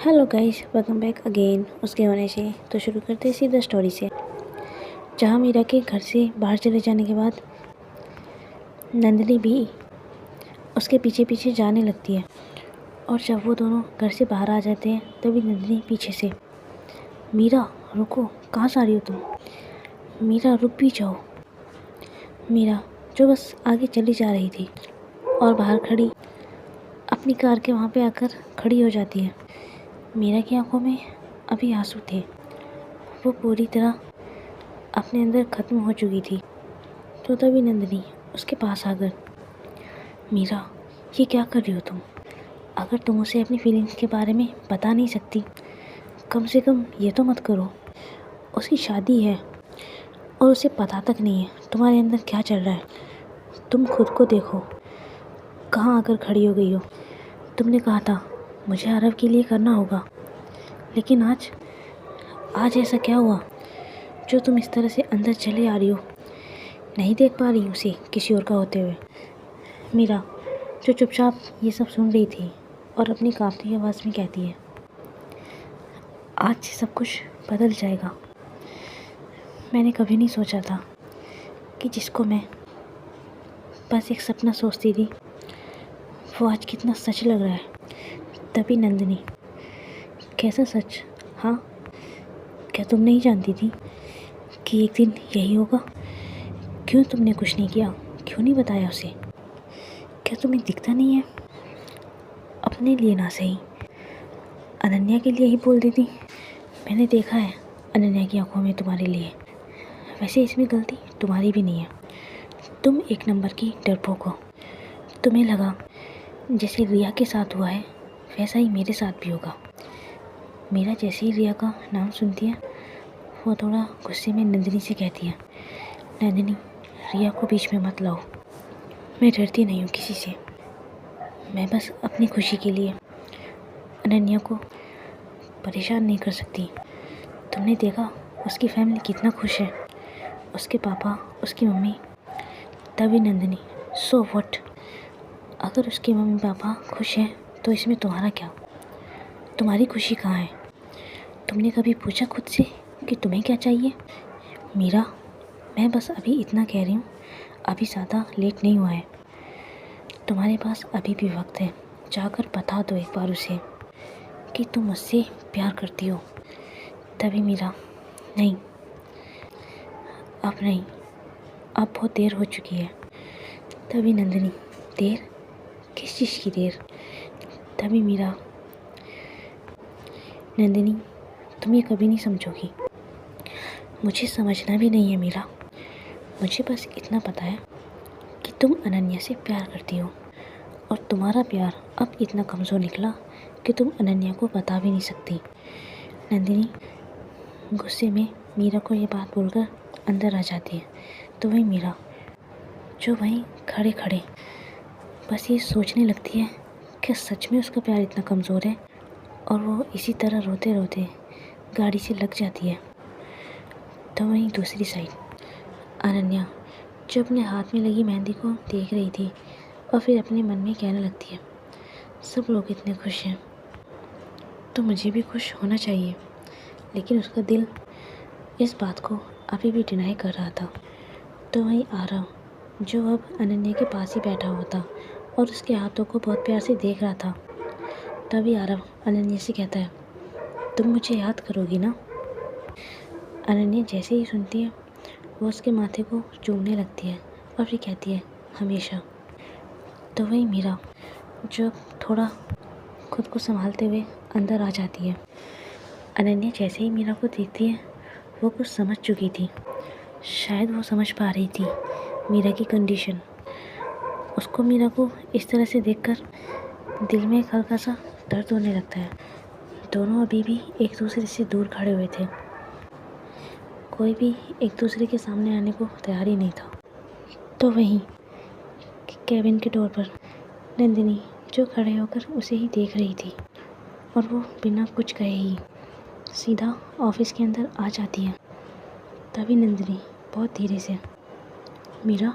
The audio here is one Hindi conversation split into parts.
Hello guys, welcome back again. उसके होने से तो शुरू करते हैं सीधा स्टोरी से। जहाँ मीरा के घर से बाहर चले जाने के बाद नंदिनी भी उसके पीछे पीछे जाने लगती है। और जब वो दोनों घर से बाहर आ जाते हैं तभी नंदिनी पीछे से, मीरा रुको, कहाँ जा रही हो तुम? मीरा रुक भी जाओ। मीरा जो बस आगे चली जा रही थी और बाहर खड़ी अपनी कार के वहाँ पे आकर खड़ी हो जाती है। मीरा की आंखों में अभी आंसू थे। वो पूरी तरह अपने अंदर ख़त्म हो चुकी थी। तो तभी नंदिनी उसके पास आकर, मीरा ये क्या कर रही हो तुम? अगर तुम उसे अपनी फीलिंग्स के बारे में बता नहीं सकती, कम से कम ये तो मत करो। उसकी शादी है और उसे पता तक नहीं है तुम्हारे अंदर क्या चल रहा है। तुम खुद को देखो, कहाँ आकर खड़ी हो गई हो। तुमने कहा था मुझे आरव के लिए करना होगा, लेकिन आज ऐसा क्या हुआ जो तुम इस तरह से अंदर चले आ रही हो? नहीं देख पा रही उसे किसी और का होते हुए। मीरा जो चुपचाप ये सब सुन रही थी और अपनी कांपती आवाज़ में कहती है, आज से सब कुछ बदल जाएगा। मैंने कभी नहीं सोचा था कि जिसको मैं बस एक सपना सोचती थी वो आज कितना सच लग रहा है। तभी नंदिनी, कैसा सच? हाँ, क्या तुम नहीं जानती थी कि एक दिन यही होगा? क्यों तुमने कुछ नहीं किया? क्यों नहीं बताया उसे? क्या तुम्हें दिखता नहीं है? अपने लिए ना सही, अनन्या के लिए ही बोल देती। मैंने देखा है अनन्या की आंखों में तुम्हारे लिए। वैसे इसमें गलती तुम्हारी भी नहीं है। तुम एक नंबर की डरपोक हो। तुम्हें लगा जैसे रिया के साथ हुआ है वैसा ही मेरे साथ भी होगा। मीरा जैसे ही रिया का नाम सुनती है वो थोड़ा गुस्से में नंदिनी से कहती है, नंदिनी रिया को बीच में मत लाओ। मैं डरती नहीं हूँ किसी से। मैं बस अपनी खुशी के लिए अनन्या को परेशान नहीं कर सकती। तुमने देखा उसकी फैमिली कितना खुश है, उसके पापा, उसकी मम्मी। तभी नंदिनी, सो व्हाट? अगर उसके मम्मी पापा खुश हैं तो इसमें तुम्हारा क्या? तुम्हारी खुशी कहाँ है? तुमने कभी पूछा खुद से कि तुम्हें क्या चाहिए? मीरा, मैं बस अभी इतना कह रही हूँ, अभी ज़्यादा लेट नहीं हुआ है। तुम्हारे पास अभी भी वक्त है। जाकर बता दो एक बार उसे कि तुम मुझसे प्यार करती हो। तभी मीरा, नहीं, अब नहीं, अब बहुत देर हो चुकी है। तभी नंदिनी, देर? किस चीज़ की देर? तभी मीरा, नंदिनी तुम ये कभी नहीं समझोगी। मुझे समझना भी नहीं है मीरा। मुझे बस इतना पता है कि तुम अनन्या से प्यार करती हो और तुम्हारा प्यार अब इतना कमज़ोर निकला कि तुम अनन्या को बता भी नहीं सकती। नंदिनी गुस्से में मीरा को ये बात बोलकर अंदर आ जाती है। तो वही मीरा जो वहीं खड़े खड़े बस ये सोचने लगती है कि सच में उसका प्यार इतना कमज़ोर है, और वो इसी तरह रोते रोते गाड़ी से लग जाती है। तो वहीं दूसरी साइड अनन्या जो अपने हाथ में लगी मेहंदी को देख रही थी और फिर अपने मन में कहने लगती है, सब लोग इतने खुश हैं तो मुझे भी खुश होना चाहिए। लेकिन उसका दिल इस बात को अभी भी डिनाई कर रहा था। तो वहीं आरव जो अब अनन्या के पास ही बैठा हुआ था और उसके हाथों को बहुत प्यार से देख रहा था। तभी आरव अनन्या से कहता है, तुम मुझे याद करोगी ना? अनन्या जैसे ही सुनती है वो उसके माथे को चूमने लगती है और फिर कहती है, हमेशा। तो वही मीरा जो थोड़ा खुद को संभालते हुए अंदर आ जाती है। अनन्या जैसे ही मीरा को देखती है वो कुछ समझ चुकी थी। शायद वो समझ पा रही थी मीरा की कंडीशन। उसको मीरा को इस तरह से देखकर दिल में एक हल्का सा दर्द होने लगता है। दोनों अभी भी एक दूसरे से दूर खड़े हुए थे। कोई भी एक दूसरे के सामने आने को तैयार ही नहीं था। तो वहीं केबिन के डोर पर नंदिनी जो खड़े होकर उसे ही देख रही थी और वो बिना कुछ कहे ही सीधा ऑफिस के अंदर आ जाती है। तभी नंदिनी बहुत धीरे से, मीरा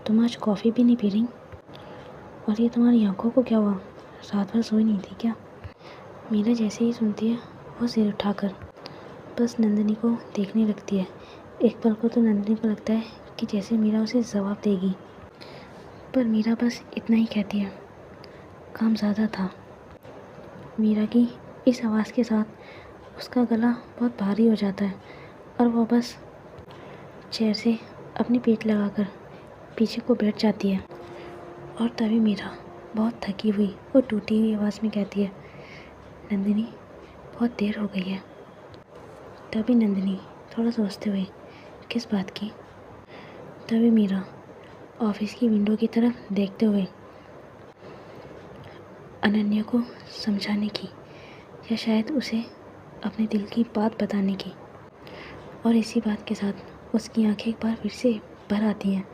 तुम आज कॉफ़ी भी नहीं पी रही? और ये तुम्हारी आंखों को क्या हुआ? रात भर सोई नहीं थी क्या? मीरा जैसे ही सुनती है वो सिर उठाकर बस नंदिनी को देखने लगती है। एक पल को तो नंदिनी को लगता है कि जैसे मीरा उसे जवाब देगी, पर मीरा बस इतना ही कहती है, काम ज़्यादा था। मीरा की इस आवाज़ के साथ उसका गला बहुत भारी हो जाता है और वो बस चेयर से अपनी पीठ लगाकर पीछे को बैठ जाती है। और तभी मीरा बहुत थकी हुई और टूटी हुई आवाज़ में कहती है, नंदिनी बहुत देर हो गई है। तभी नंदिनी थोड़ा सोचते हुए, किस बात की? तभी मीरा ऑफिस की विंडो की तरफ देखते हुए अनन्या को समझाने की या शायद उसे अपने दिल की बात बताने की, और इसी बात के साथ उसकी आंखें एक बार फिर से भर आती हैं।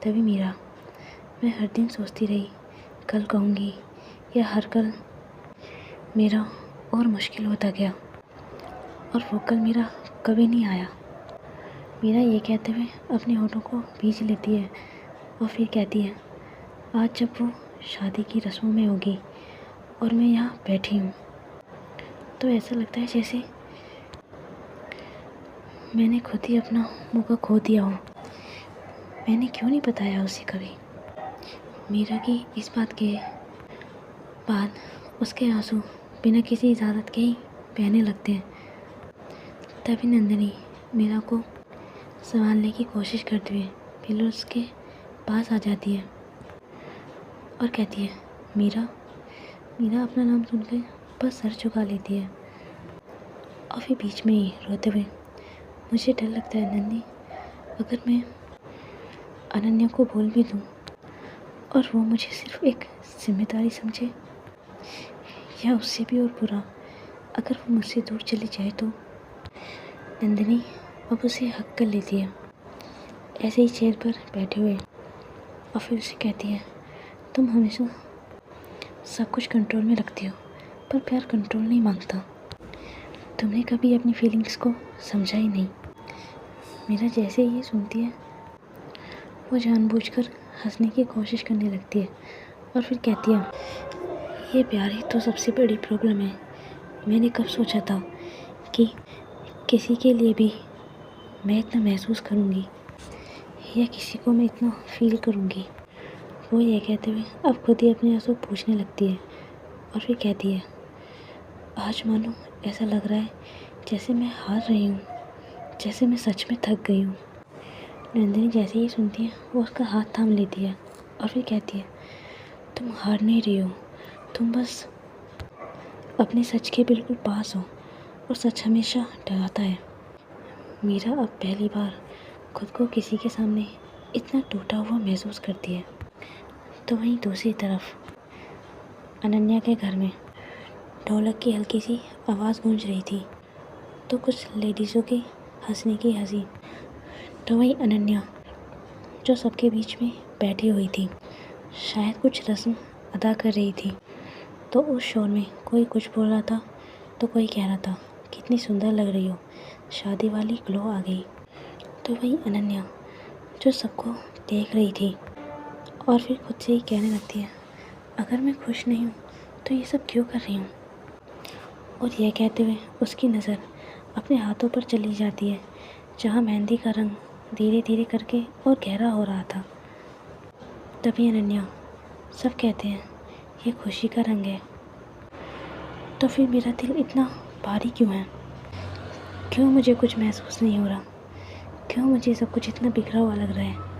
तभी मीरा, मैं हर दिन सोचती रही कल कहूँगी या हर कल मेरा और मुश्किल होता गया और वो कल मेरा कभी नहीं आया। मीरा ये कहते हुए अपने होठों को भींच लेती है और फिर कहती है, आज जब वो शादी की रस्मों में होगी और मैं यहाँ बैठी हूँ तो ऐसा लगता है जैसे मैंने खुद ही अपना मौका खो दिया हो। मैंने क्यों नहीं बताया उसे कभी? मीरा की इस बात के बाद उसके आंसू बिना किसी इजाज़त के ही बहने लगते हैं। तभी नंदिनी मीरा को संभालने की कोशिश करते हुए फिर उसके पास आ जाती है और कहती है, मीरा। मीरा अपना नाम सुनकर बस सर झुका लेती है और फिर बीच में ही रोते हुए, मुझे डर लगता है नंदी, अगर मैं अनन्या को बोल भी दूँ और वो मुझे सिर्फ एक जिम्मेदारी समझे, या उससे भी और बुरा अगर वो मुझसे दूर चली जाए तो। नंदिनी अब उसे हक कर लेती है ऐसे ही चेयर पर बैठे हुए और फिर उसे कहती है, तुम हमेशा सब कुछ कंट्रोल में रखती हो पर प्यार कंट्रोल नहीं मांगता। तुमने कभी अपनी फीलिंग्स को समझा ही नहीं। मेरा जैसे ही ये सुनती है वो जानबूझकर हंसने की कोशिश करने लगती है और फिर कहती है, ये प्यार ही तो सबसे बड़ी प्रॉब्लम है। मैंने कब सोचा था कि किसी के लिए भी मैं इतना महसूस करूँगी या किसी को मैं इतना फील करूँगी। वो ये कहते हुए अब खुद ही अपने आंसू पूछने लगती है और फिर कहती है, आज मानो ऐसा लग रहा है जैसे मैं हार रही हूँ, जैसे मैं सच में थक गई हूँ। नंदिनी जैसे ही सुनती है वो उसका हाथ थाम लेती है और फिर कहती है, तुम हार नहीं रही हो, तुम बस अपने सच के बिल्कुल पास हो और सच हमेशा डराता है। मीरा अब पहली बार खुद को किसी के सामने इतना टूटा हुआ महसूस करती है। तो वहीं दूसरी तरफ अनन्या के घर में ढोलक की हल्की सी आवाज़ गूंज रही थी तो कुछ लेडीज़ों की हंसने की हंसी। तो वहीं अनन्या जो सबके बीच में बैठी हुई थी, शायद कुछ रस्म अदा कर रही थी, तो उस शोर में कोई कुछ बोल रहा था तो कोई कह रहा था, कितनी सुंदर लग रही हो, शादी वाली ग्लो आ गई। तो वहीं अनन्या जो सबको देख रही थी और फिर खुद से ही कहने लगती है, अगर मैं खुश नहीं हूँ तो ये सब क्यों कर रही हूँ। और यह कहते हुए उसकी नज़र अपने हाथों पर चली जाती है जहाँ मेहंदी का रंग धीरे धीरे करके और गहरा हो रहा था। तभी अनन्या, सब कहते हैं ये खुशी का रंग है, तो फिर मेरा दिल इतना भारी क्यों है? क्यों मुझे कुछ महसूस नहीं हो रहा? क्यों मुझे सब कुछ इतना बिखरा हुआ लग रहा है?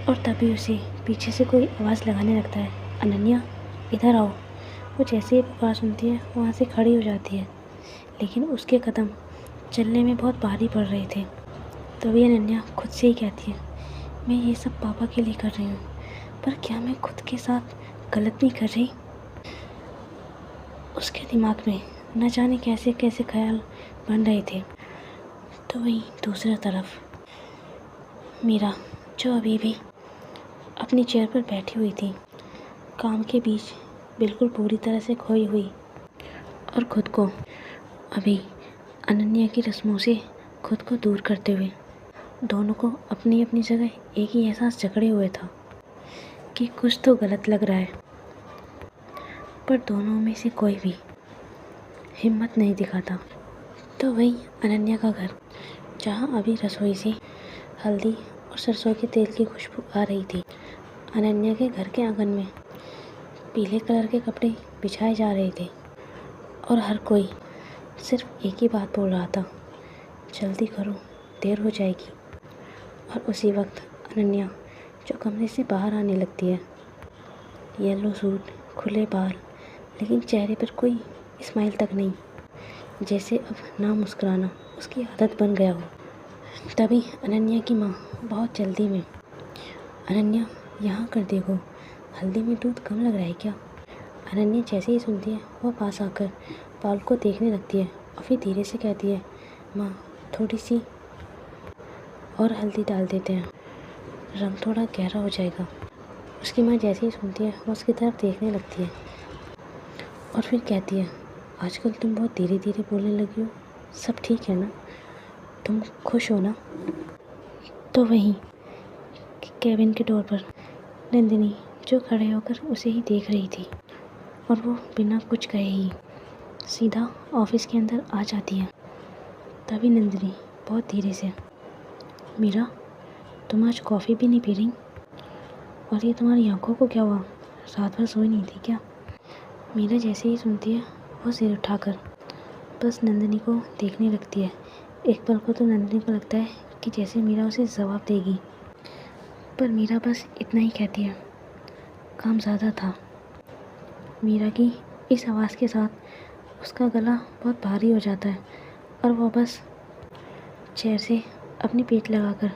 और तभी उसे पीछे से कोई आवाज़ लगाने लगता है, अनन्या इधर आओ। वो जैसे ही पुकार सुनती है वहाँ से खड़ी हो जाती है, लेकिन उसके कदम चलने में बहुत भारी पड़ रहे थे। तभी अनन्या खुद से ही कहती है, मैं ये सब पापा के लिए कर रही हूँ, पर क्या मैं खुद के साथ गलत नहीं कर रही? उसके दिमाग में न जाने कैसे कैसे ख्याल बन रहे थे। तो वहीं दूसरी तरफ मीरा जो अभी भी अपनी चेयर पर बैठी हुई थी, काम के बीच बिल्कुल पूरी तरह से खोई हुई और खुद को अभी अनन्या की रस्मों से खुद को दूर करते हुए, दोनों को अपनी अपनी जगह एक ही एहसास जकड़े हुए था कि कुछ तो गलत लग रहा है, पर दोनों में से कोई भी हिम्मत नहीं दिखाता। तो वही अनन्या का घर, जहाँ अभी रसोई से हल्दी और सरसों के तेल की खुशबू आ रही थी। अनन्या के घर के आंगन में पीले कलर के कपड़े बिछाए जा रहे थे और हर कोई सिर्फ एक ही बात बोल रहा था, जल्दी करो, देर हो जाएगी। और उसी वक्त अनन्या जो कमरे से बाहर आने लगती है, येलो सूट, खुले बाल, लेकिन चेहरे पर कोई स्माइल तक नहीं, जैसे अब ना मुस्कुराना उसकी आदत बन गया हो। तभी अनन्या की माँ बहुत जल्दी में, अनन्या यहाँ कर देखो, हल्दी में दूध कम लग रहा है क्या। अनन्या जैसे ही सुनती है वह पास आकर पाल को देखने लगती है और फिर धीरे से कहती है, माँ थोड़ी सी और हल्दी डाल देते हैं, रंग थोड़ा गहरा हो जाएगा। उसकी माँ जैसे ही सुनती है वह उसकी तरफ देखने लगती है और फिर कहती है, आजकल तुम बहुत धीरे धीरे बोलने लगी हो, सब ठीक है ना, तुम खुश हो ना। तो वहीं केबिन के डोर पर नंदिनी जो खड़े होकर उसे ही देख रही थी और वो बिना कुछ कहे ही सीधा ऑफिस के अंदर आ जाती है। तभी नंदिनी बहुत धीरे से, मीरा तुम आज कॉफ़ी भी नहीं पी रही, और ये तुम्हारी आंखों को क्या हुआ, रात भर सोई नहीं थी क्या। मीरा जैसे ही सुनती है वो सिर उठाकर बस नंदिनी को देखने लगती है। एक पल को तो नंदिनी को लगता है कि जैसे मीरा उसे जवाब देगी, पर मीरा बस इतना ही कहती है, काम ज़्यादा था। मीरा की इस आवाज़ के साथ उसका गला बहुत भारी हो जाता है और वह बस चेयर से अपनी पीठ लगाकर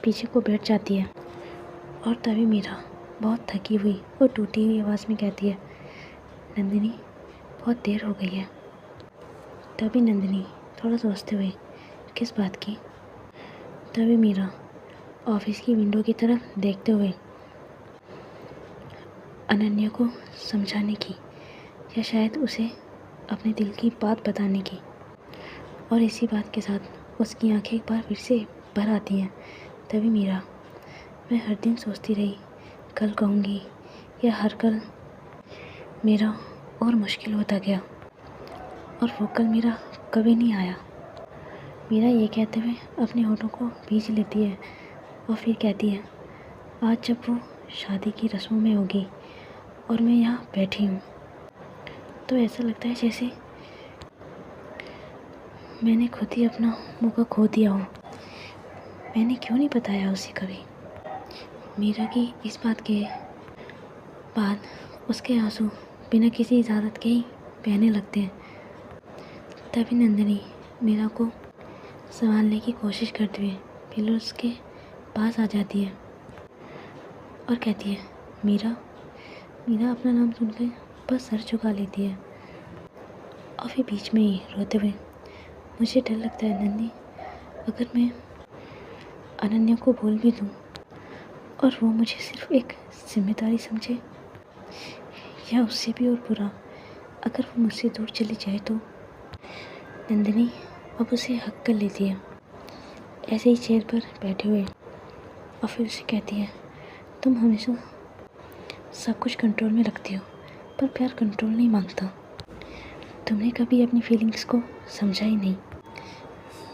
पीछे को बैठ जाती है। और तभी मीरा बहुत थकी हुई और टूटी हुई आवाज़ में कहती है, नंदिनी बहुत देर हो गई है। तभी नंदिनी थोड़ा सोचते हुए, किस बात की। तभी मीरा ऑफिस की विंडो की तरफ देखते हुए अनन्या को समझाने की, या शायद उसे अपने दिल की बात बताने की, और इसी बात के साथ उसकी आंखें एक बार फिर से भर आती हैं। तभी मीरा, मैं हर दिन सोचती रही कल कहूँगी, या हर कल मेरा और मुश्किल होता गया और वो कल मेरा कभी नहीं आया। मीरा ये कहते हुए अपने होठों को भींच लेती है और फिर कहती है, आज जब वो शादी की रस्मों में होगी और मैं यहाँ बैठी हूँ तो ऐसा लगता है जैसे मैंने खुद ही अपना मौका खो दिया हो। मैंने क्यों नहीं बताया उसे कभी। मीरा की इस बात के बाद उसके आंसू बिना किसी इजाज़त के ही बहने लगते हैं। तभी नंदिनी मीरा को संभालने की कोशिश करते हुए फिर उसके पास आ जाती है और कहती है, मीरा। मीरा अपना नाम सुनकर बस सर झुका लेती है और फिर बीच में ही रोते हुए, मुझे डर लगता है नंदी, अगर मैं अनन्या को बोल भी दूँ और वो मुझे सिर्फ एक जिम्मेदारी समझे, या उससे भी और बुरा अगर वो मुझसे दूर चली जाए तो। नंदिनी अब उसे हक कर लेती है ऐसे ही चेयर पर बैठे हुए और फिर उसे कहती है, तुम हमेशा सब कुछ कंट्रोल में रखती हो, पर प्यार कंट्रोल नहीं मांगता। तुमने कभी अपनी फीलिंग्स को समझा ही नहीं।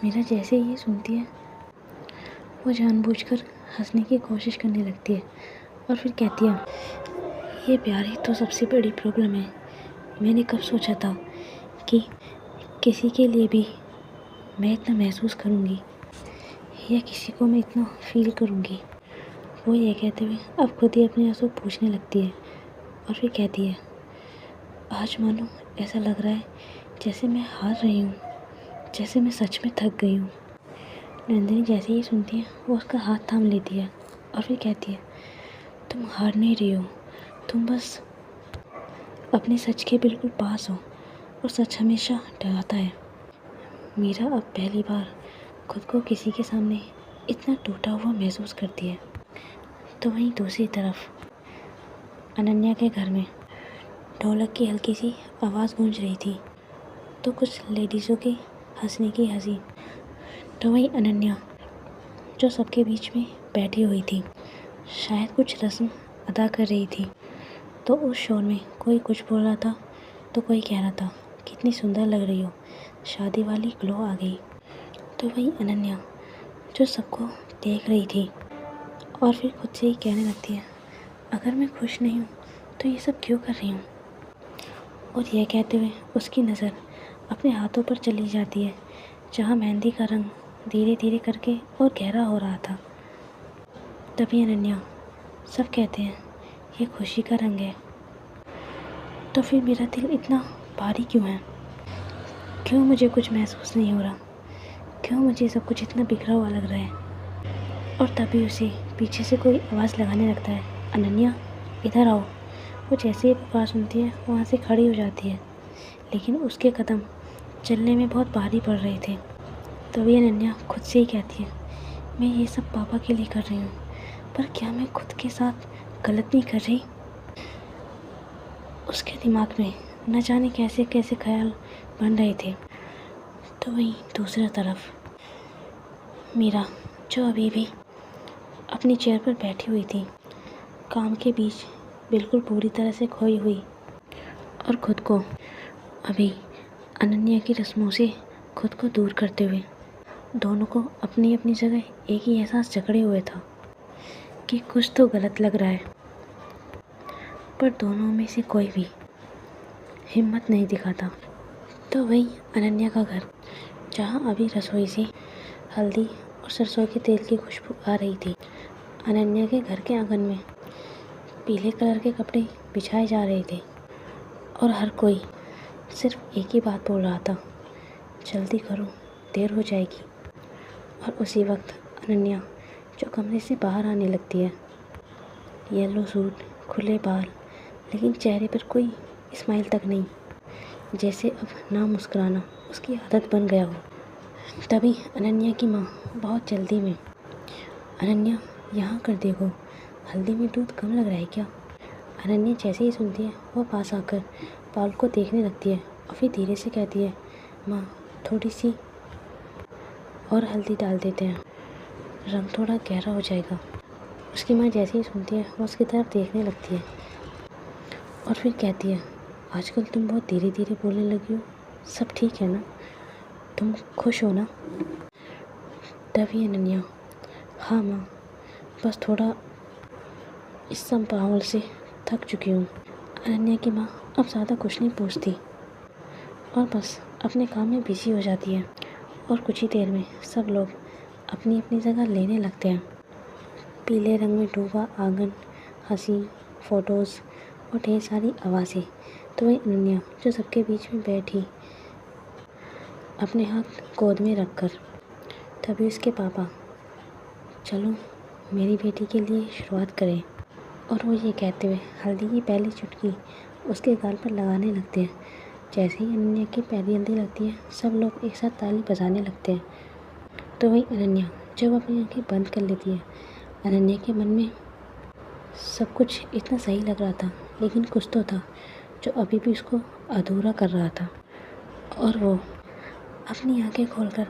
मीरा जैसे ही ये सुनती है वो जानबूझकर हंसने की कोशिश करने लगती है और फिर कहती है, ये प्यार ही तो सबसे बड़ी प्रॉब्लम है। मैंने कब सोचा था कि किसी के लिए भी मैं इतना महसूस करूँगी, या किसी को मैं इतना फील करूँगी। वो ये कहते हुए अब खुद ही अपने आंसू पूछने लगती है और फिर कहती है, आज मानो ऐसा लग रहा है जैसे मैं हार रही हूँ, जैसे मैं सच में थक गई हूँ। नंदिनी जैसे ही सुनती है वो उसका हाथ थाम लेती है और फिर कहती है, तुम हार नहीं रही हो, तुम बस अपने सच के बिल्कुल पास हो और सच हमेशा डराता है। मीरा अब पहली बार खुद को किसी के सामने इतना टूटा हुआ महसूस करती है। तो वहीं दूसरी तरफ अनन्या के घर में ढोलक की हल्की सी आवाज़ गूंज रही थी, तो कुछ लेडीज़ों के हंसने की हंसी। तो वहीं अनन्या जो सबके बीच में बैठी हुई थी, शायद कुछ रस्म अदा कर रही थी। तो उस शोर में कोई कुछ बोल रहा था तो कोई कह रहा था, कितनी सुंदर लग रही हो, शादी वाली ग्लो आ गई। तो वही अनन्या जो सबको देख रही थी और फिर खुद से ही कहने लगती है, अगर मैं खुश नहीं हूँ तो ये सब क्यों कर रही हूँ। और यह कहते हुए उसकी नज़र अपने हाथों पर चली जाती है, जहाँ मेहंदी का रंग धीरे धीरे करके और गहरा हो रहा था। तभी अनन्या, सब कहते हैं ये खुशी का रंग है, तो फिर मेरा दिल इतना भारी क्यों है, क्यों मुझे कुछ महसूस नहीं हो रहा, क्यों मुझे सब कुछ इतना बिखरा हुआ लग रहा है। और तभी उसे पीछे से कोई आवाज़ लगाने लगता है, अनन्या इधर आओ। वो जैसे ही पुकार सुनती है वहाँ से खड़ी हो जाती है, लेकिन उसके कदम चलने में बहुत भारी पड़ रहे थे। तभी अनन्या खुद से ही कहती है, मैं ये सब पापा के लिए कर रही हूँ, पर क्या मैं खुद के साथ गलत नहीं कर रही। उसके दिमाग में न जाने कैसे कैसे ख्याल बन रहे थे। तो वहीं दूसरी तरफ मीरा, जो अभी भी अपनी चेयर पर बैठी हुई थी, काम के बीच बिल्कुल पूरी तरह से खोई हुई और खुद को अभी अनन्या की रस्मों से खुद को दूर करते हुए, दोनों को अपनी अपनी जगह एक ही एहसास जकड़े हुए था कि कुछ तो गलत लग रहा है, पर दोनों में से कोई भी हिम्मत नहीं दिखाता। तो वही अनन्या का घर, जहाँ अभी रसोई से हल्दी और सरसों के तेल की खुशबू आ रही थी। अनन्या के घर के आंगन में पीले कलर के कपड़े बिछाए जा रहे थे और हर कोई सिर्फ एक ही बात बोल रहा था, जल्दी करो, देर हो जाएगी। और उसी वक्त अनन्या जो कमरे से बाहर आने लगती है, येलो सूट, खुले बाल, लेकिन चेहरे पर कोई स्माइल तक नहीं, जैसे अब ना मुस्कुराना उसकी आदत बन गया हो। तभी अनन्या की माँ बहुत जल्दी में, अनन्या यहाँ कर देखो, हल्दी में दूध कम लग रहा है क्या। अनन्या जैसे ही सुनती है वह पास आकर पाल को देखने लगती है और फिर धीरे से कहती है, माँ थोड़ी सी और हल्दी डाल देते हैं, रंग थोड़ा गहरा हो जाएगा। उसकी माँ जैसे ही सुनती है वह उसकी तरफ देखने लगती है और फिर कहती है, आजकल तुम बहुत धीरे धीरे बोलने लगी हो, सब ठीक है ना, तुम खुश हो ना। तभी अनन्या, हाँ माँ, बस थोड़ा इस सब माहौल से थक चुकी हूँ। अनन्या की माँ अब ज़्यादा कुछ नहीं पूछती और बस अपने काम में बिजी हो जाती है और कुछ ही देर में सब लोग अपनी अपनी जगह लेने लगते हैं। पीले रंग में डूबा आंगन, हंसी, फ़ोटोज़ और ढेर सारी आवाज़ें। तो वही अनन्या जो सबके बीच में बैठी, अपने हाथ गोद में रखकर, तभी उसके पापा, चलो मेरी बेटी के लिए शुरुआत करें। और वो ये कहते हुए हल्दी की पहली चुटकी उसके गाल पर लगाने लगते हैं। जैसे ही अनन्या की पहली हल्दी लगती है सब लोग एक साथ ताली बजाने लगते हैं। तो वही अनन्या जब अपनी आंखें बंद कर लेती है, अनन्या के मन में सब कुछ इतना सही लग रहा था, लेकिन कुछ तो था जो अभी भी उसको अधूरा कर रहा था। और वो अपनी आंखें खोलकर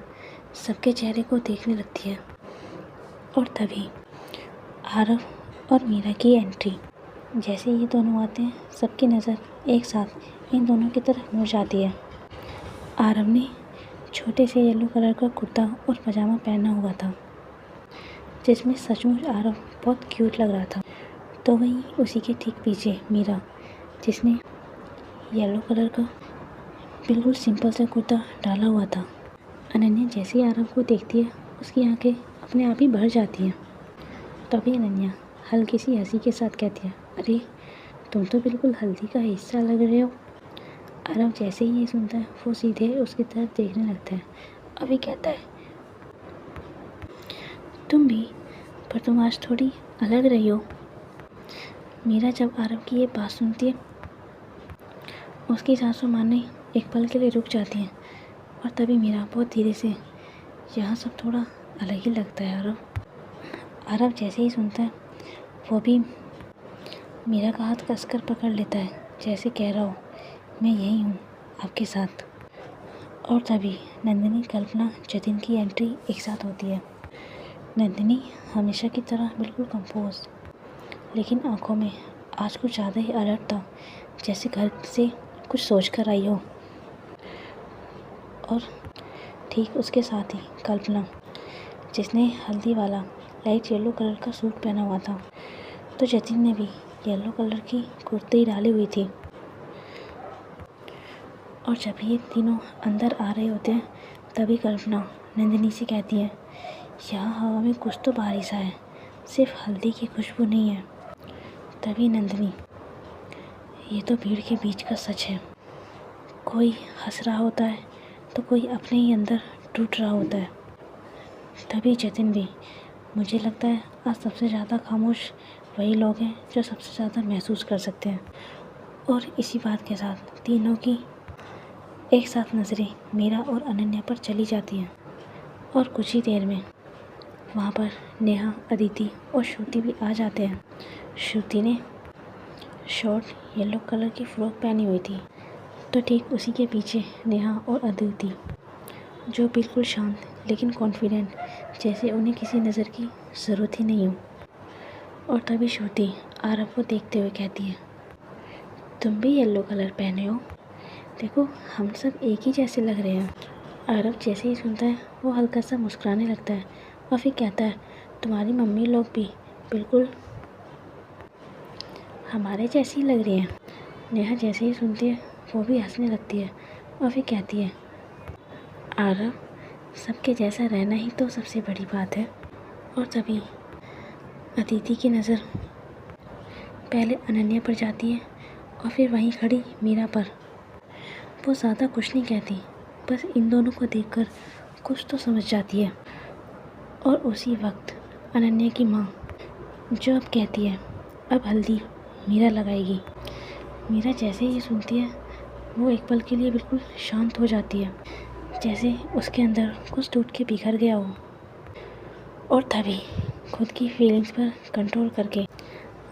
सबके चेहरे को देखने लगती है और तभी आरव और मीरा की एंट्री। जैसे ये दोनों आते हैं सबकी नज़र एक साथ इन दोनों की तरफ मुड़ जाती है। आरव ने छोटे से येलो कलर का कुर्ता और पजामा पहना हुआ था, जिसमें सचमुच आरव बहुत क्यूट लग रहा था। तो वहीं उसी के ठीक पीछे मीरा, जिसने येलो कलर का बिल्कुल सिंपल सा कुर्ता डाला हुआ था। अनन्या जैसे ही आरव को देखती है उसकी आंखें अपने आप ही भर जाती हैं। तभी अनन्या हल्की सी हंसी के साथ कहती है, अरे तुम तो बिल्कुल हल्दी का हिस्सा लग रहे हो। आरव जैसे ही ये सुनता है वो सीधे उसकी तरफ देखने लगता है। अभी कहता है, तुम भी, पर तुम आज थोड़ी अलग रही हो। मीरा जब आरव की ये बात सुनती है उसकी सासू माने एक पल के लिए रुक जाती हैं और तभी मीरा बहुत धीरे से, यहाँ सब थोड़ा अलग ही लगता है आरव। आरव जैसे ही सुनता है वो भी मीरा का हाथ कसकर पकड़ लेता है, जैसे कह रहा हो, मैं यही हूँ आपके साथ। और तभी नंदिनी, कल्पना, जतिन की एंट्री एक साथ होती है। नंदिनी हमेशा की तरह बिल्कुल कंपोज, लेकिन आंखों में आज कुछ ज़्यादा ही अलर्ट था, जैसे घर से कुछ सोच कर आई हो। और ठीक उसके साथ ही कल्पना, जिसने हल्दी वाला लाइट येलो कलर का सूट पहना हुआ था, तो जतिन ने भी येलो कलर की कुर्ती डाली हुई थी। और जब ये तीनों अंदर आ रहे होते हैं तभी कल्पना नंदिनी से कहती है, यहाँ हवा में कुछ तो भारी सा है, सिर्फ हल्दी की खुशबू नहीं है। तभी नंदिनी, ये तो भीड़ के बीच का सच है, कोई हंस रहा होता है तो कोई अपने ही अंदर टूट रहा होता है। तभी जतिन भी, मुझे लगता है आज सबसे ज़्यादा खामोश वही लोग हैं जो सबसे ज़्यादा महसूस कर सकते हैं। और इसी बात के साथ तीनों की एक साथ नज़रें मीरा और अनन्या पर चली जाती हैं। और कुछ ही देर में वहाँ पर नेहा, अदिति और श्रुति भी आ जाते हैं। श्रुति ने शॉर्ट येलो कलर की फ्रॉक पहनी हुई थी, तो ठीक उसी के पीछे नेहा और अदिति, जो बिल्कुल शांत लेकिन कॉन्फिडेंट, जैसे उन्हें किसी नज़र की ज़रूरत ही नहीं हो। और तभी श्रुति आरव को देखते हुए कहती है, तुम भी येलो कलर पहने हो, देखो हम सब एक ही जैसे लग रहे हैं। आरव जैसे ही सुनता है वो हल्का सा मुस्कुराने लगता है और फिर कहता है, तुम्हारी मम्मी लोग भी बिल्कुल हमारे जैसी ही लग रही हैं। नेहा जैसे ही सुनती है वो भी हंसने लगती है और फिर कहती है, आरव, सबके जैसा रहना ही तो सबसे बड़ी बात है। और तभी अदिति की नज़र पहले अनन्या पर जाती है और फिर वहीं खड़ी मीरा पर। वो ज़्यादा कुछ नहीं कहती, बस इन दोनों को देखकर कुछ तो समझ जाती है। और उसी वक्त अनन्या की माँ, जो अब कहती है, अब हल्दी मीरा लगाएगी। मीरा जैसे ही सुनती है वो एक पल के लिए बिल्कुल शांत हो जाती है, जैसे उसके अंदर कुछ टूट के बिखर गया हो। और तभी खुद की फीलिंग्स पर कंट्रोल करके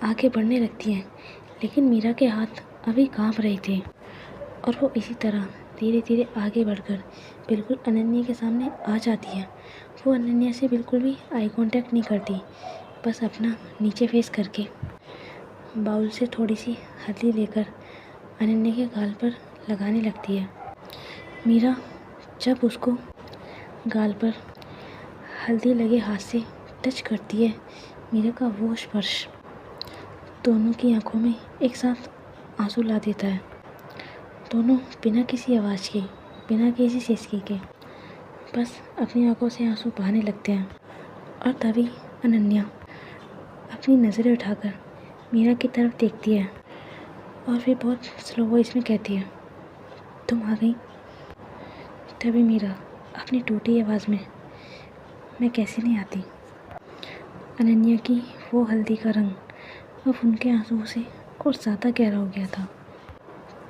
आगे बढ़ने लगती है, लेकिन मीरा के हाथ अभी कांप रहे थे। और वो इसी तरह धीरे धीरे आगे बढ़कर बिल्कुल अनन्या के सामने आ जाती है। वो अनन्या से बिल्कुल भी आई कांटेक्ट नहीं करती, बस अपना नीचे फेस करके बाउल से थोड़ी सी हल्दी लेकर अनन्या के गाल पर लगाने लगती है। मीरा जब उसको गाल पर हल्दी लगे हाथ से टच करती है, मीरा का वो स्पर्श दोनों की आंखों में एक साथ आंसू ला देता है। दोनों बिना किसी आवाज़ के, बिना किसी सिसकी के बस अपनी आंखों से आंसू बहाने लगते हैं। और तभी अनन्या अपनी नज़रें उठाकर मीरा की तरफ देखती है और फिर बहुत स्लो वॉइस में कहती है, तुम आ गई। तभी मीरा अपनी टूटी आवाज़ में, मैं कैसे नहीं आती। अनन्या की वो हल्दी का रंग अब उनके आंसुओं से और ज़्यादा गहरा हो गया था।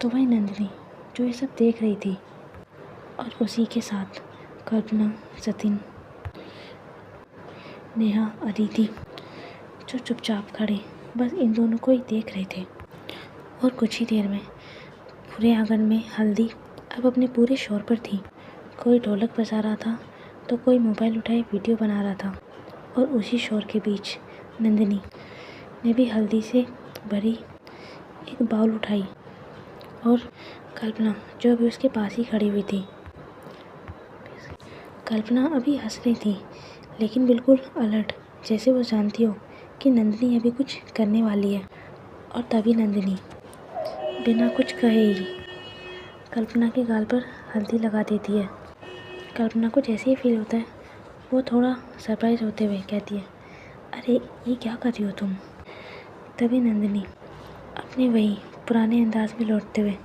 तो वही नंदिनी जो ये सब देख रही थी, और उसी के साथ कल्पना, जतिन, नेहा, अदिति, जो चुपचाप खड़े बस इन दोनों को ही देख रहे थे। और कुछ ही देर में पूरे आंगन में हल्दी अब अपने पूरे शोर पर थी। कोई ढोलक बजा रहा था तो कोई मोबाइल उठाए वीडियो बना रहा था। और उसी शोर के बीच नंदिनी ने भी हल्दी से भरी एक बाउल उठाई और कल्पना, जो अभी उसके पास ही खड़ी हुई थी, कल्पना अभी हंस रही थी लेकिन बिल्कुल अलर्ट, जैसे वो जानती हो कि नंदिनी अभी कुछ करने वाली है। और तभी नंदिनी बिना कुछ कहे ही कल्पना के गाल पर हल्दी लगा देती है। कल्पना को जैसे ही फील होता है वो थोड़ा सरप्राइज होते हुए कहती है, अरे ये क्या कर रही हो तुम। तभी नंदिनी अपने वही पुराने अंदाज में लौटते हुए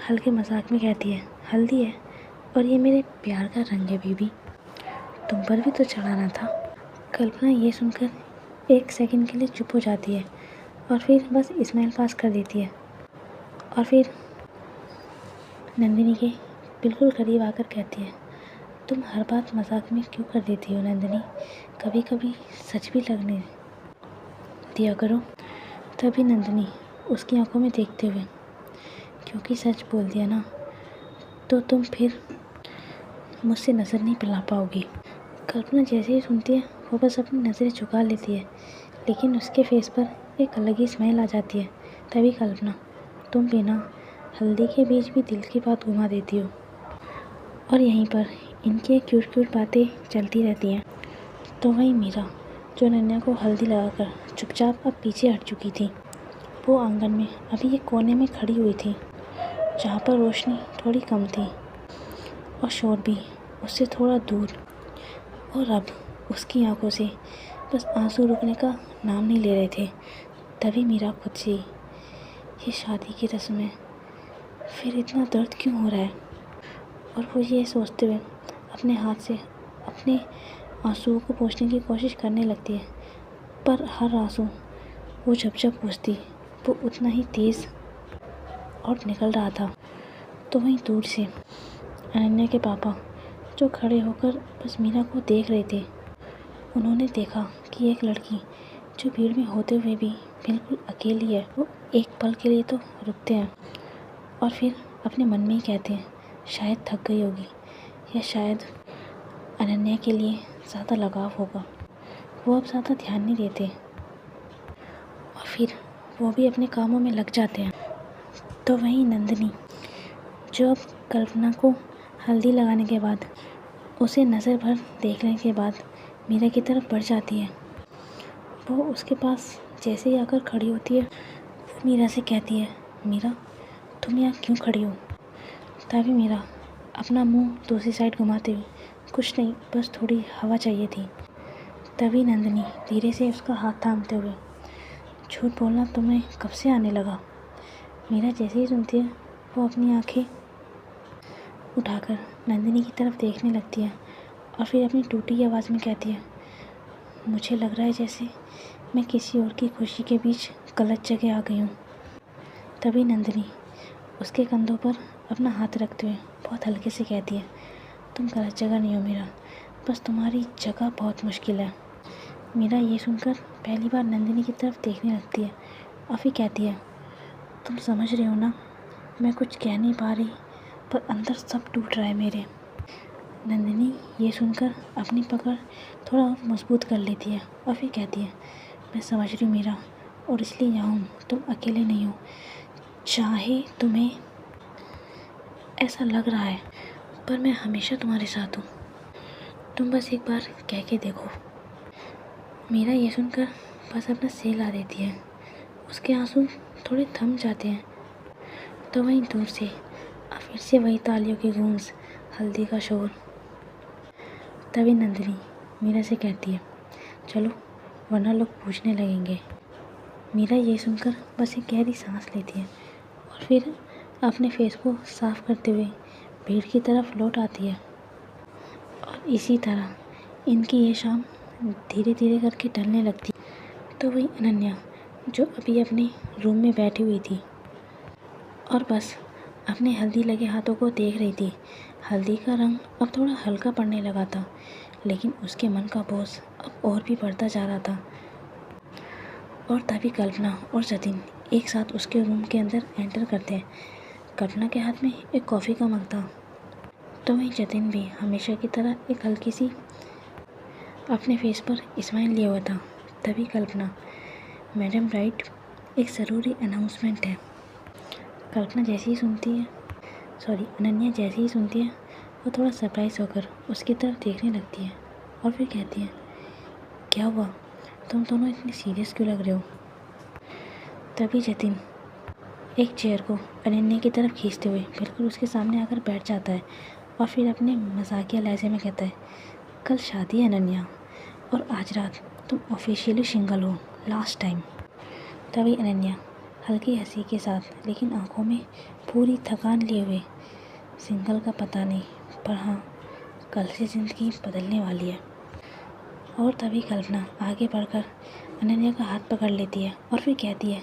हल्के मजाक में कहती है, हल्दी है और ये मेरे प्यार का रंग है बेबी, तुम पर भी तो चढ़ाना था। कल्पना ये सुनकर एक सेकंड के लिए चुप हो जाती है और फिर बस स्माइल पास कर देती है। और फिर नंदिनी के बिल्कुल करीब आकर कहती है, तुम हर बात मजाक में क्यों कर देती हो नंदिनी, कभी कभी सच भी लगने दिया करो। तभी नंदिनी उसकी आंखों में देखते हुए, क्योंकि सच बोल दिया ना तो तुम फिर मुझसे नज़र नहीं पिला पाओगी। कल्पना जैसे ही सुनती है वो बस अपनी नज़रें झुका लेती है, लेकिन उसके फेस पर एक अलग ही स्माइल आ जाती है। तभी कल्पना, तुम बिना हल्दी के बीच भी दिल की बात घुमा देती हो। और यहीं पर इनकी क्यूट क्यूट बातें चलती रहती हैं। तो वहीं मीरा, जो अनन्या को हल्दी लगाकर चुपचाप अब पीछे हट चुकी थी, वो आंगन में अभी एक कोने में खड़ी हुई थी, जहाँ पर रोशनी थोड़ी कम थी और शोर भी उससे थोड़ा दूर। और अब उसकी आंखों से बस आंसू रुकने का नाम नहीं ले रहे थे। तभी मीरा खुद से ही, ये शादी की रस्म है, फिर इतना दर्द क्यों हो रहा है? और वो ये सोचते हुए अपने हाथ से अपने आंसुओं को पोंछने की कोशिश करने लगती है, पर हर आंसू वो जब जब पोंछती वो उतना ही तेज़ और निकल रहा था। तो वहीं दूर से अनन्या के पापा, जो खड़े होकर बस मीरा को देख रहे थे, उन्होंने देखा कि एक लड़की जो भीड़ में होते हुए भी बिल्कुल अकेली है। वो एक पल के लिए तो रुकते हैं और फिर अपने मन में ही कहते हैं, शायद थक गई होगी या शायद अनन्या के लिए ज़्यादा लगाव होगा। वो अब ज़्यादा ध्यान नहीं देते और फिर वो भी अपने कामों में लग जाते हैं। तो वहीं नंदिनी, जो अब कल्पना को हल्दी लगाने के बाद उसे नज़र भर देखने के बाद मीरा की तरफ बढ़ जाती है, वो उसके पास जैसे ही आकर खड़ी होती है, वो मीरा से कहती है, मीरा तुम यहाँ क्यों खड़ी हो? तभी मीरा अपना मुंह दूसरी साइड घुमाते हुए, कुछ नहीं, बस थोड़ी हवा चाहिए थी। तभी नंदिनी धीरे से उसका हाथ थामते हुए, झूठ बोलना तुम्हें कब से आने लगा? मीरा जैसे ही सुनती है, वो अपनी आंखें उठाकर नंदिनी की तरफ देखने लगती है और फिर अपनी टूटी आवाज़ में कहती है, मुझे लग रहा है जैसे मैं किसी और की खुशी के बीच गलत जगह आ गई हूँ। तभी नंदिनी उसके कंधों पर अपना हाथ रखते हुए बहुत हल्के से कहती है, तुम गलत जगह नहीं हो मीरा, बस तुम्हारी जगह बहुत मुश्किल है। मीरा ये सुनकर पहली बार नंदिनी की तरफ देखने लगती है और फिर कहती है, तुम समझ रहे हो ना, मैं कुछ कह नहीं पा रही पर अंदर सब टूट रहा है मेरे। नंदिनी ये सुनकर अपनी पकड़ थोड़ा और मजबूत कर लेती है और फिर कहती है, मैं समझ रही हूँ मीरा, और इसलिए यहाँ हूँ, तुम अकेले नहीं हो। चाहे तुम्हें ऐसा लग रहा है पर मैं हमेशा तुम्हारे साथ हूँ, तुम बस एक बार कह के देखो। मीरा ये सुनकर बस अपना सिर हिला देती है, उसके आंसू थोड़े थम जाते हैं। तो वहीं दूर से अब फिर से वही तालियों की गूंज, हल्दी का शोर। तभी नंदिनी मीरा से कहती है, चलो वरना लोग पूछने लगेंगे। मीरा ये सुनकर बस एक गहरी सांस लेती है और फिर अपने फेस को साफ करते हुए भीड़ की तरफ लौट आती है। और इसी तरह इनकी ये शाम धीरे धीरे करके ढलने लगती। तो वही अनन्या, जो अभी अपने रूम में बैठी हुई थी और बस अपने हल्दी लगे हाथों को देख रही थी, हल्दी का रंग अब थोड़ा हल्का पड़ने लगा था, लेकिन उसके मन का बोझ अब और भी बढ़ता जा रहा था। और तभी कल्पना और जतिन एक साथ उसके रूम के अंदर एंटर करते हैं। कल्पना के हाथ में एक कॉफ़ी का मग था, तो वहीं जतिन भी हमेशा की तरह एक हल्की सी अपने फेस पर स्माइल लिए हुआ था। तभी कल्पना, मैडम राइट, एक ज़रूरी अनाउंसमेंट है। कल्पना जैसे ही सुनती है, अनन्या जैसे ही सुनती है, वो थोड़ा सरप्राइज होकर उसकी तरफ देखने लगती है और फिर कहती है, क्या हुआ, तुम दोनों इतनी सीरियस क्यों लग रहे हो? तभी जतिन एक चेयर को अनन्या की तरफ खींचते हुए बिल्कुल उसके सामने आकर बैठ जाता है और फिर अपने मजाकिया लहजे में कहता है, कल शादी है अनन्या, और आज रात तुम ऑफिशियली सिंगल हो, लास्ट टाइम। तभी अनन्या हल्की हंसी के साथ, लेकिन आंखों में पूरी थकान लिए हुए, सिंगल का पता नहीं, पर हाँ, कल से ज़िंदगी बदलने वाली है। और तभी कल्पना आगे बढ़कर अनन्या का हाथ पकड़ लेती है और फिर कहती है,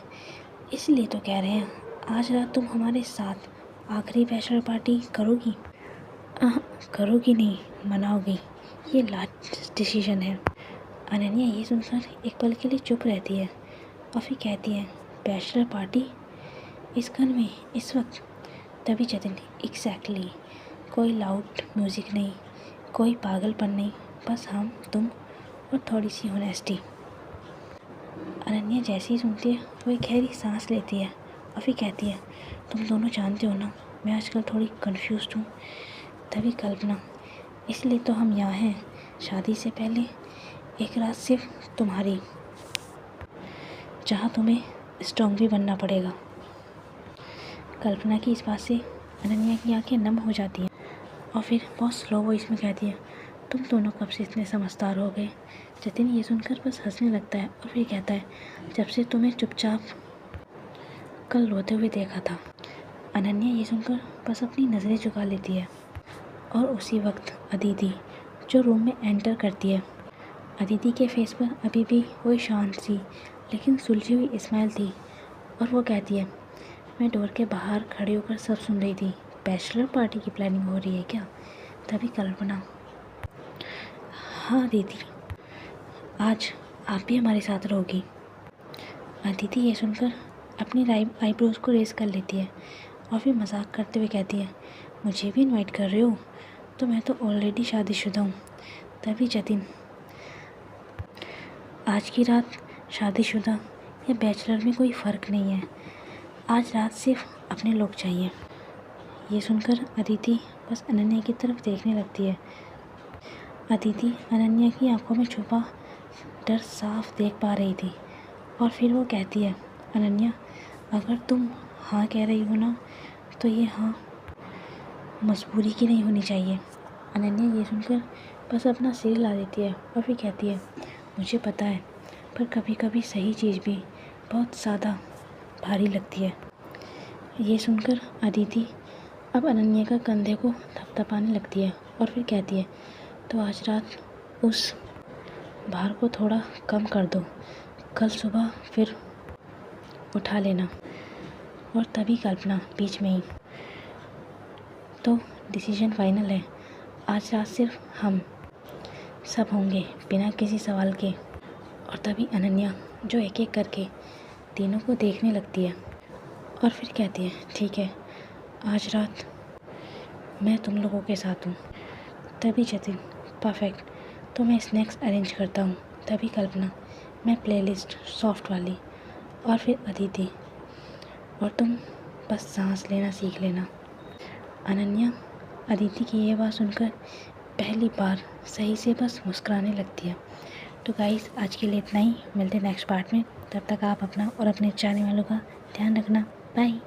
इसलिए तो कह रहे हैं आज रात तुम हमारे साथ आखिरी बैचलर पार्टी करोगी? करोगी नहीं, मनाओगी, ये लास्ट डिसीजन है। अनन्या ये सुनकर एक पल के लिए चुप रहती है और फिर कहती है, बैचलर पार्टी इस घर में इस वक्त? तभी जतिन, एग्जैक्टली, कोई लाउड म्यूज़िक नहीं, कोई पागलपन नहीं, बस हम, तुम और थोड़ी सी ऑनेस्टी। अनन्या जैसे ही सुनती है वो एक गहरी सांस लेती है और फिर कहती है, तुम दोनों जानते हो ना, मैं आजकल थोड़ी कंफ्यूज्ड हूँ, तभी कल्पना, इसलिए तो हम यहाँ हैं, शादी से पहले एक रात सिर्फ तुम्हारी, जहाँ तुम्हें स्ट्रॉन्ग भी बनना पड़ेगा। कल्पना की इस बात से अनन्या की आंखें नम हो जाती हैं और फिर बहुत स्लो वॉइस में कहती है, तुम दोनों कब से इतने समझदार हो गए। जतिन ये सुनकर बस हंसने लगता है और फिर कहता है, जब से तुम्हें चुपचाप कल रोते हुए देखा था। अनन्या ये सुनकर बस अपनी नज़रें झुका लेती है और उसी वक्त अदिति जो रूम में एंटर करती है। अदिति के फेस पर अभी भी वही शांत सी लेकिन सुलझी हुई स्माइल थी और वो कहती है, मैं डोर के बाहर खड़े होकर सब सुन रही थी, बैचलर पार्टी की प्लानिंग हो रही है क्या। तभी कल्पना, हाँ दीदी, आज आप भी हमारे साथ रहोगी। अदिति ये सुनकर अपनी आईब्रोज को रेस कर लेती है और फिर मजाक करते हुए कहती है, मुझे भी इनवाइट कर रहे हो, तो मैं तो ऑलरेडी शादीशुदा हूँ। तभी जतिन, आज की रात शादीशुदा या बैचलर में कोई फ़र्क नहीं है, आज रात सिर्फ अपने लोग चाहिए। ये सुनकर अदिति बस अनन्या की तरफ देखने लगती है। अदिति अनन्या की आंखों में छुपा डर साफ देख पा रही थी और फिर वो कहती है, अनन्या, अगर तुम हाँ कह रही हो ना, तो ये हाँ मजबूरी की नहीं होनी चाहिए। अनन्या ये सुनकर बस अपना सिर हिला देती है और फिर कहती है, मुझे पता है, पर कभी कभी सही चीज़ भी बहुत ज़्यादा भारी लगती है। ये सुनकर अदिति अब अनन्या का कंधे को थपथपाने लगती है और फिर कहती है, तो आज रात उस भार को थोड़ा कम कर दो, कल सुबह फिर उठा लेना। और तभी कल्पना बीच में ही, तो डिसीजन फाइनल है, आज रात सिर्फ हम सब होंगे बिना किसी सवाल के। और तभी अनन्या जो एक एक करके तीनों को देखने लगती है और फिर कहती है, ठीक है, आज रात मैं तुम लोगों के साथ हूँ। तभी जतिन, परफेक्ट, तो मैं स्नैक्स अरेंज करता हूँ। तभी कल्पना, मैं प्लेलिस्ट सॉफ्ट वाली। और फिर अदिति, और तुम बस सांस लेना सीख लेना। अनन्या अदिति की ये बात सुनकर पहली बार सही से बस मुस्कुराने लगती है। तो गाइस, आज के लिए इतना ही, मिलते हैं नेक्स्ट पार्ट में। तब तक आप अपना और अपने चाहने वालों का ध्यान रखना। बाय।